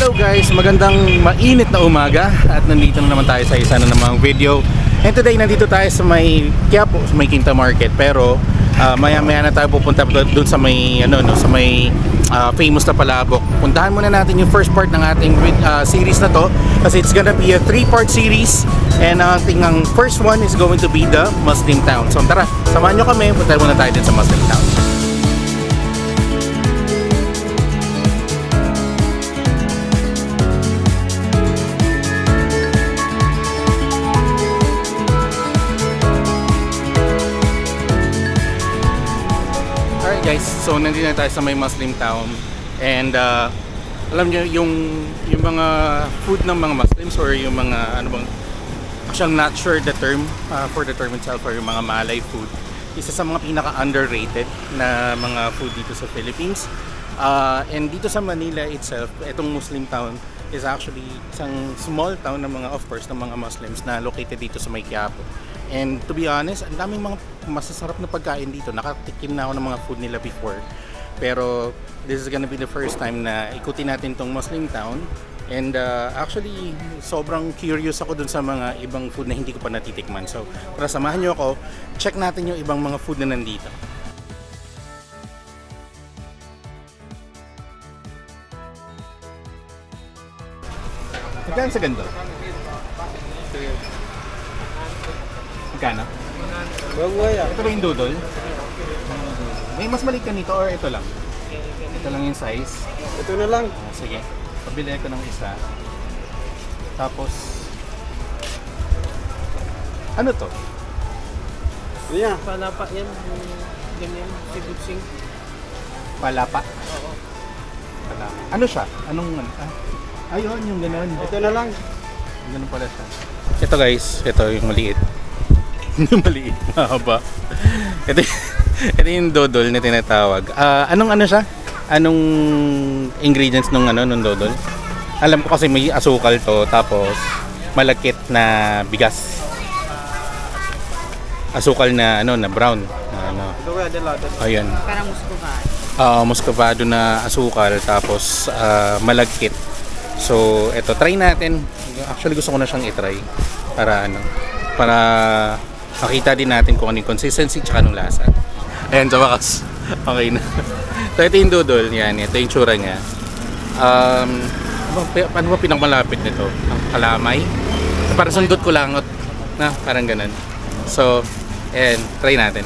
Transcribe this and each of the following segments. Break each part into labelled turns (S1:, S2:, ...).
S1: Hello guys, magandang mainit na umaga at nandito na naman tayo sa isa na namang video. And today nandito tayo sa may Quiapo, sa may Quinta Market, pero maya-maya na tayo pupunta doon sa may famous na palabok. Puntahan muna natin yung first part ng ating series na to kasi it's gonna be a 3-part series and ang first one is going to be the Muslim Town. So tara, samahan nyo kami, puntahan muna tayo din sa Muslim Town. Guys, so nandito na tayo sa may Muslim Town and alam nyo yung mga food ng mga Muslims or yung mga actually I'm not sure the term for the term itself, or yung mga Malay food, isa sa mga pinaka underrated na mga food dito sa Philippines. And dito sa Manila itself, itong Muslim Town is actually isang small town ng mga, of course, ng mga Muslims na located dito sa may Quiapo. And to be honest, ang daming mga masasarap na pagkain dito. Nakatikim na ako ng mga food nila before. Pero this is gonna be the first time na ikutin natin tong Muslim Town. And actually, sobrang curious ako dun sa mga ibang food na hindi ko pa natitikman. So, tara, samahan nyo ako. Check natin yung ibang mga food na nandito. Magkano sa ganito? Magkano? Ito ba yung doodle? May mas maliit ka nito or ito lang? Ito lang yung size?
S2: Ito na lang.
S1: Sige, pabili ko ng isa. Tapos ano to?
S2: Yeah.
S3: Palapa yan, ganyan, si Butsing.
S1: Palapa?
S3: Oo.
S1: Palapa. Ano siya? Ayun, yung gano'n.
S2: Ito na lang.
S1: Ganun pala siya. Ito guys, ito yung maliit. Yung maliit, mahaba. Ito yung dodol na tinatawag. Anong siya? Anong ingredients nung dodol? Alam ko kasi may asukal to, tapos malagkit na bigas. Asukal na na brown. Ayun.
S3: Parang muscovado.
S1: Muscovado na asukal, tapos malagkit. So, ito, try natin. Actually, gusto ko na siyang i-try para makita din natin kung ano yung consistency tsaka anong lasa. Ayan, sa wakas. Okay na. So, ito yung doodle. Yan, ito yung tsura niya. Ano ba pinakamalapit nito? Ang kalamay? Parang sundot ko langot. Na, parang ganun. So, ayan, try natin.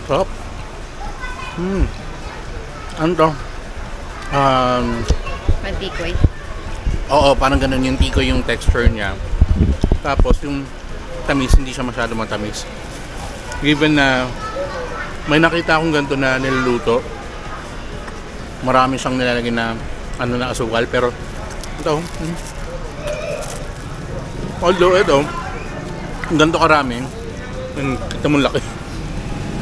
S1: Sarap. Ano to?
S3: Pantikoy.
S1: Oo, parang ganun yung tiko yung texture niya. Tapos yung tamis, hindi siya masyado matamis. Given na may nakita akong ganito na niluluto, marami siyang nilalagay na na asukal, pero ito, although ito, ganito karami, kita mo laki.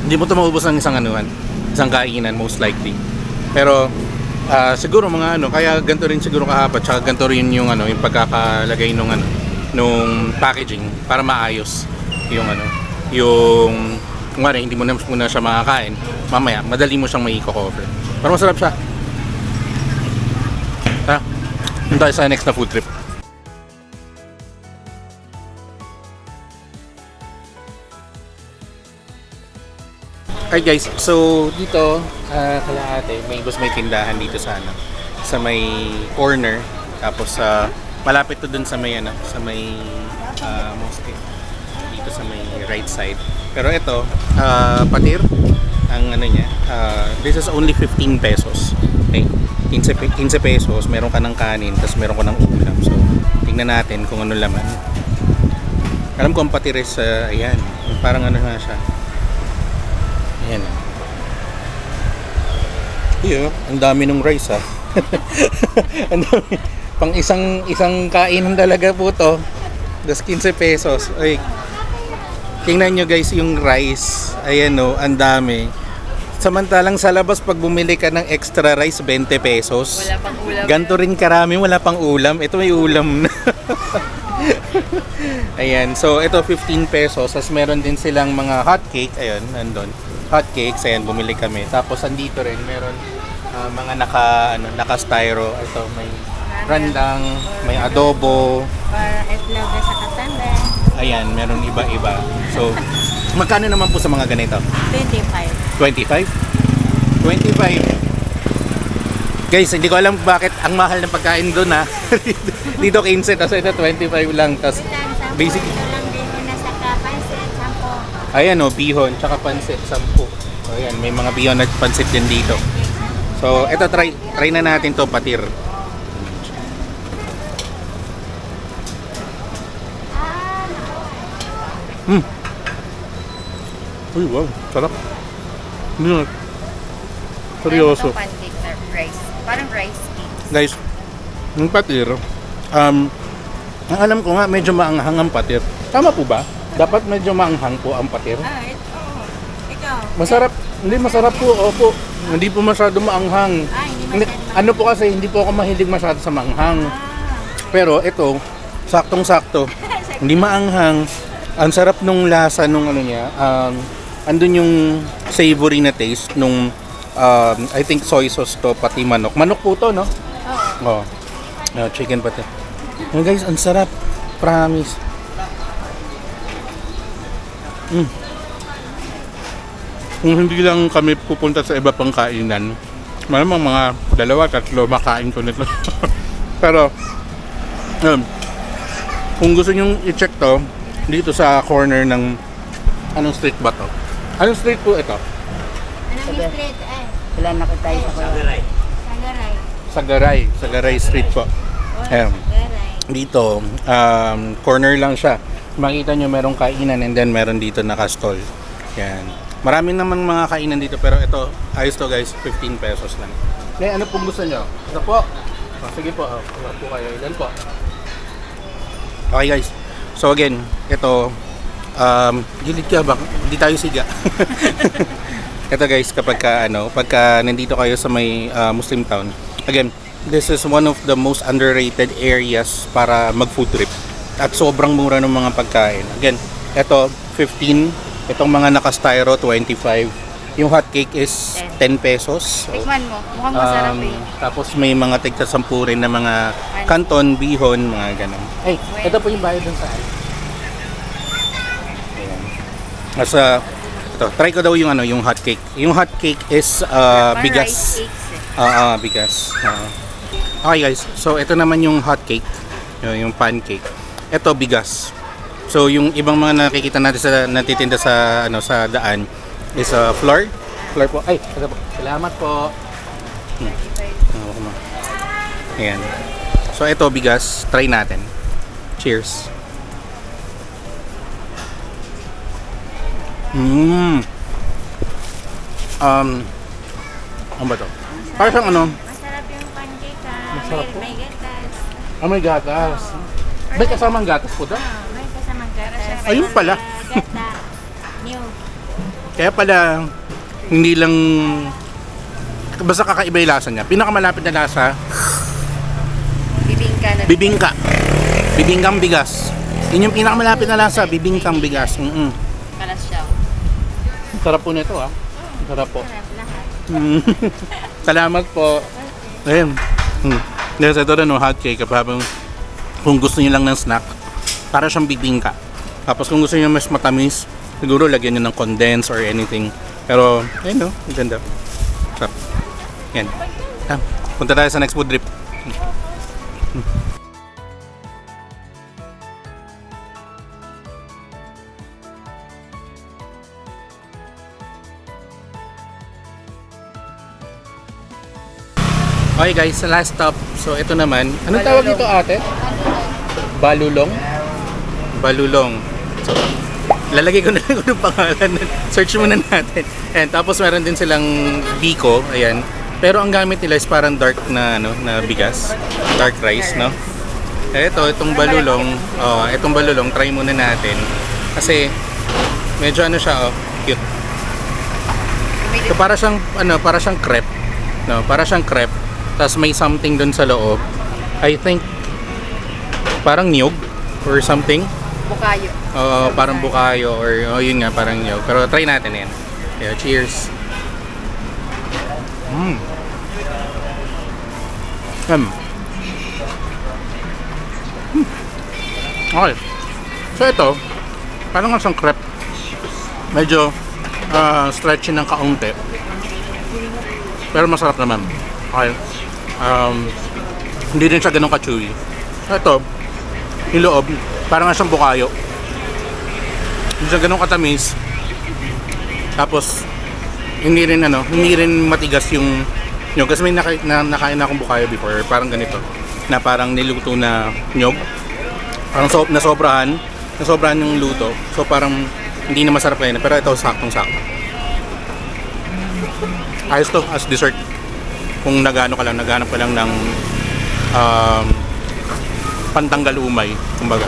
S1: Hindi mo ito maubos ng isang kainan most likely. Pero siguro mga kaya ganito rin siguro kahaba, tsaka ganito rin yung yung pagkakalagay nung packaging para maayos yung yung hindi mo na muna siya makakain, mamaya madali mo siyang mai-cover. Pero masarap siya. Punta tayo sa next na food trip. Hi guys, so dito kalahati may tindahan dito sa may corner, tapos malapit to dun sa may mosque dito sa may right side. Pero ito patir ang niya, this is only 15 pesos. Okay, 15 pesos, meron ka ng kanin, tapos meron ka ng ulam. So tingnan natin kung ano laman. Alam ko ang patir is ayan, parang na siya. Ayan. Iyo, ang dami ng rice Ang dami. Pang isang kainan talaga po to. Das 15 pesos. Ay. Tingnan nyo guys yung rice. Ayan ang dami. Samantalang sa labas pag bumili ka ng extra rice 20 pesos.
S3: Wala pang ulam.
S1: Ganto rin karami, wala pang ulam. Ito may ulam na. Ayan, so ito 15 pesos. Tapos meron din silang mga hot cake. Ayun, nandun. hotcakes. Ayan, bumili kami. Tapos andito rin, meron mga naka-styro. Ito, may randang, may adobo.
S3: Para itlog sa katanda.
S1: Ayan, meron iba-iba. So, magkano naman po sa mga ganito?
S3: 25.
S1: 25? 25. Guys, hindi ko alam bakit ang mahal ng pagkain doon ha. Dito 15, tapos ito 25 lang. Tapos basic.
S3: Ito lang din mo na sa kapansit, 10.
S1: Ayan o, bihon, tsaka pansit, 10. So, ayan, may mga bihon at pansit din dito. So, ito, try na natin to patir. Uy, wow, sarap. Seryoso.
S3: Ito pancake na rice. Parang rice cake.
S1: Guys, yung patir, ang alam ko nga, medyo maanghang ang patir. Tama po ba? Dapat medyo maanghang po ang patir.
S3: Ito. Ikaw.
S1: Masarap, hindi masarap po, opo. Hindi po masyado maanghang.
S3: Hindi
S1: Ano po kasi, hindi po ako mahilig masyado sa maanghang. Pero ito, saktong-sakto. Hindi maanghang. Ang sarap nung lasa nung ano niya. Andun yung savory na taste nung I think soy sauce to, pati manok. Manok po to, no? Oo. No, chicken pati. Oh, guys, ang sarap. Promise. Kung hindi lang kami pupunta sa iba pang kainan, malamang mga 2-3 makain ko nito. Pero, kung gusto nyo i-check to, dito sa corner ng anong street ba to? Anong street po ito?
S3: Anong street
S4: Wala na ko tayo sa Sagaray.
S3: Sagaray.
S1: Sagaray Street po. Ayan.
S3: Sagaray.
S1: Dito, corner lang siya. Makita nyo merong kainan and then meron dito nakastall. Yan. Marami naman mga kainan dito pero ito, ayos to guys, 15 pesos lang. Eh, ano pong gusto nyo? Ito po. Sige po, kuha po kayo. Ilan po? Okay guys. So again, ito, gilid ka ba? Hindi tayo siga. Ito guys, pagka nandito kayo sa may Muslim town, again, this is one of the most underrated areas para mag-food trip. At sobrang mura ng mga pagkain. Again, ito 15, itong mga naka-styro 25. Yung hot cake is 10 pesos. So,
S3: Tikman mo. Mukhang masarap
S1: tapos may mga tigta 10 rin na mga kanton, bihon, mga ganun. Ay, ito po yung bayad dun sa ayan. Nasa ito, try ko daw yung yung hot cake. Yung hot cake is bigas. Bigas. Okay guys, so ito naman yung hot cake, yung pancake. Ito bigas. So yung ibang mga nakikita natin sa natitinda sa sa daan is flour. Flour po. Ay, ito po. Salamat po. Ayan. So ito bigas, try natin. Cheers. Ano ba to? Parang siyang
S3: Masarap yung pancake
S1: Masarap po.
S3: May gatas.
S1: may gatas. May kasamang gatas po daw.
S3: May kasamang gatas.
S1: Ayun pala.
S3: Gata. New.
S1: Kaya pala, hindi lang, basta kakaiba yung lasa niya. Pinakamalapit na lasa,
S3: Bibingka na.
S1: bibingka. Bibingkang bigas. Yun yung pinakamalapit na lasa, bibingkang bigas.
S3: Kalasyaw.
S1: Sarap po nito Sarap po.
S3: Sarap lahat.
S1: Salamat po. Ayun. Dahil ito rin, hot cake. Kung gusto niyo lang ng snack, para siyang bibingka. Tapos kung gusto niyo mas matamis, siguro lagyan niyo ng condense or anything. Pero, ayun ang ganda. Sarap. Yan. Punta tayo sa next food trip. Okay guys, sa last stop. So ito naman, anong tawag dito ate? Balulong? Balulong. So, lalagay ko na lang yung pangalan. Search muna natin. And tapos meron din silang biko, ayan. Pero ang gamit nila is parang dark na na bigas, dark rice, no? Itong balulong, itong balulong try muna natin. Kasi medyo siya, cute. So para siyang crepe, no? Para siyang crepe. Tapos may something dun sa loob. I think parang niyog or something.
S3: Bukayo.
S1: Parang bukayo or yun nga, parang niyog. Pero try natin yan. Yeah, cheers. Mm. Mm. Okay. So ito, parang nga siyang crepe. Medyo stretchy ng kaunti. Pero masarap naman. Okay. Hindi din siya ganun ka-chewy. Ito, yung loob, parang nga siyang bukayo. Hindi siya ganun katamis. Tapos, hindi rin matigas yung kasi may nakain akong bukayo before, parang ganito. Na parang niluto na nyog. Parang nasobrahan yung luto. So parang hindi na masarap kayo. Pero ito saktong-sakto. Ayos to as dessert. Kung naghanap ka lang ng pantanggal umay, kumbaga.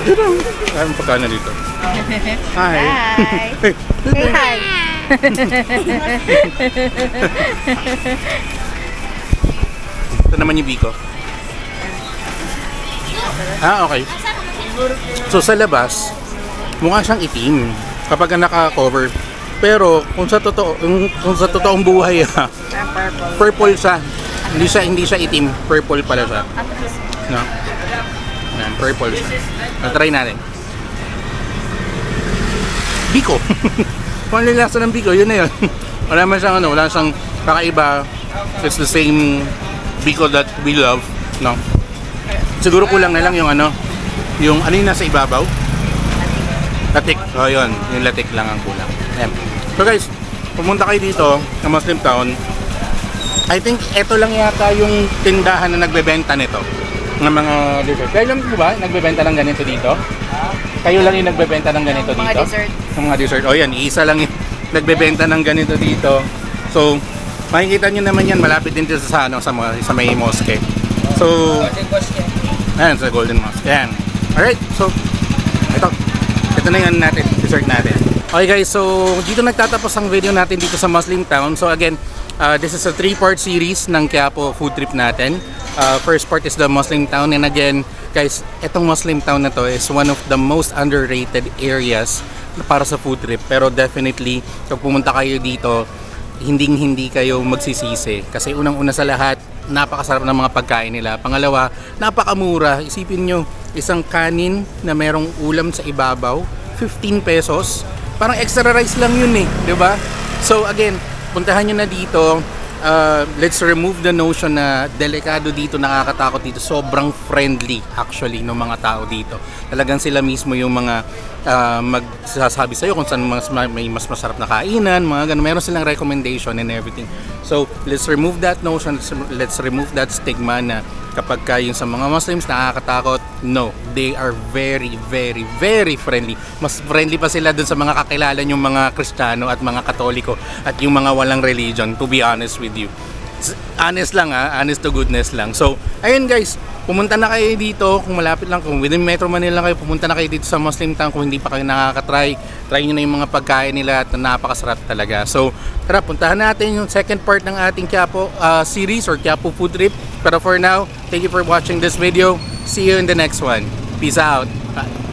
S1: Ito. Ay, pagkana dito. Hi.
S3: Hi. Say hi.
S1: Ito naman yung biko. Okay. So sa labas, mukha siyang itim kapag naka-cover. Pero kung sa totoong buhay, purple siya. Hindi siya itim, purple pala siya. No. Yan, purple siya. Try natin. Biko. Kung ano yung lasa ng biko, yun na yun. Wala siyang kakaiba. It's the same biko that we love, no? Siguro kulang na lang yung yung nasa ibabaw? Latik. So yun, yung latik lang ang kulang. Ayan. So guys, pumunta kayo dito sa Muslim Town. I think ito lang yata yung tindahan na nagbebenta nito ng mga dessert. Kayo lang po ba nagbebenta ng ganito dito? Kayo lang yung nagbebenta ng ganito dito?
S3: Mga dessert.
S1: Ng mga dessert. O yan, isa lang yung nagbebenta ng ganito dito. So, makikita nyo naman yan, malapit din dito sa may mosque. So, ayan, sa Golden Mosque. Ayan. Alright, so, ito na yung dessert natin. Okay guys, so dito nagtatapos ang video natin dito sa Muslim Town. So again, this is a 3-part series ng Quiapo food trip natin. First part is the Muslim Town, and again guys, itong Muslim Town na to is one of the most underrated areas para sa food trip. Pero definitely, pag pumunta kayo dito, hindi kayo magsisisi. Kasi unang-una sa lahat, napakasarap ng mga pagkain nila. Pangalawa, napakamura. Isipin nyo, isang kanin na merong ulam sa ibabaw, 15 pesos. Parang extra rice lang yun eh, di ba? So again, puntahan nyo na dito. Let's remove the notion na delikado dito, nakakatakot dito. Sobrang friendly actually ng mga tao dito. Talagang sila mismo yung mga magsasabi sa'yo kung saan may mas masarap na kainan, mga ganun. Meron silang recommendation and everything. So let's remove that notion, let's remove that stigma na kapag yung sa mga Muslims nakakatakot. No, they are very, very, very friendly. Mas friendly pa sila dun sa mga kakilala yung mga Kristiyano at mga Katoliko at yung mga walang religion, to be honest with you. Honest lang honest to goodness lang. So, ayun guys, pumunta na kayo dito kung malapit lang, kung within Metro Manila kayo, pumunta na kayo dito sa Muslim Town. Kung hindi pa kayo nakaka-try, try nyo na yung mga pagkain nila at napakasarap talaga. So, tara, puntahan natin yung second part ng ating Quiapo series or Quiapo food trip. Pero for now, thank you for watching this video. See you in the next one. Peace out. Bye.